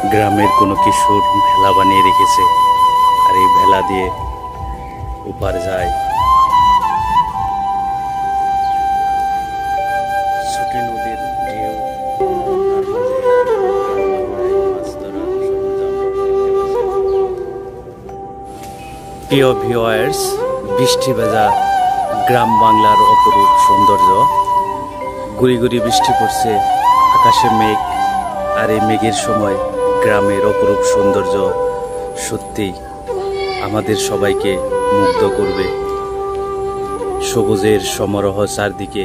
গ্রামের কোনো কিশোর ভেলা বানিয়ে রেখেছে, আর এই ভেলা দিয়ে ওপার যায়। ছোট নদীর ঢেউ, তার মাঝে গ্রাম বাংলায় মাছ ধরা সরঞ্জাম দেখতে পাচ্ছেন। প্রিয় ভিউয়ার্স, বৃষ্টি ভেজা গ্রাম বাংলার অপরূপ সৌন্দর্য। গুড়ি গুড়ি বৃষ্টি পড়ছে, আকাশে মেঘ, আর এই মেঘের সময় গ্রামের অপরূপ সৌন্দর্য সত্যি আমাদের সবাইকে মুগ্ধ করবে। সবুজের সমারোহ চারদিকে,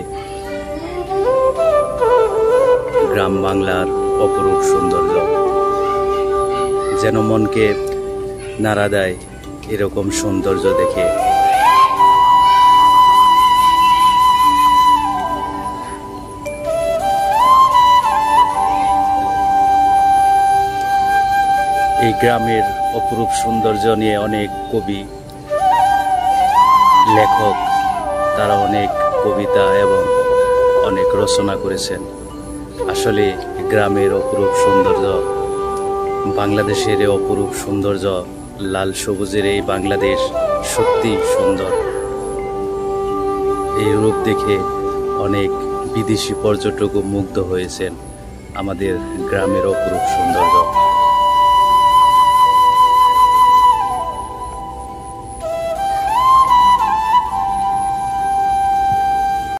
গ্রাম বাংলার অপরূপ সৌন্দর্য যেন মনকে নাড়া দেয় এরকম সৌন্দর্য দেখে। এই গ্রামের অপরূপ সৌন্দর্য নিয়ে অনেক কবি, লেখক তারা অনেক কবিতা এবং অনেক রচনা করেছেন। আসলে গ্রামের অপরূপ সৌন্দর্য, বাংলাদেশের এই অপরূপ সৌন্দর্য, লাল সবুজের এই বাংলাদেশ সত্যি সুন্দর। এই রূপ দেখে অনেক বিদেশি পর্যটকও মুগ্ধ হয়েছেন আমাদের গ্রামের অপরূপ সৌন্দর্য।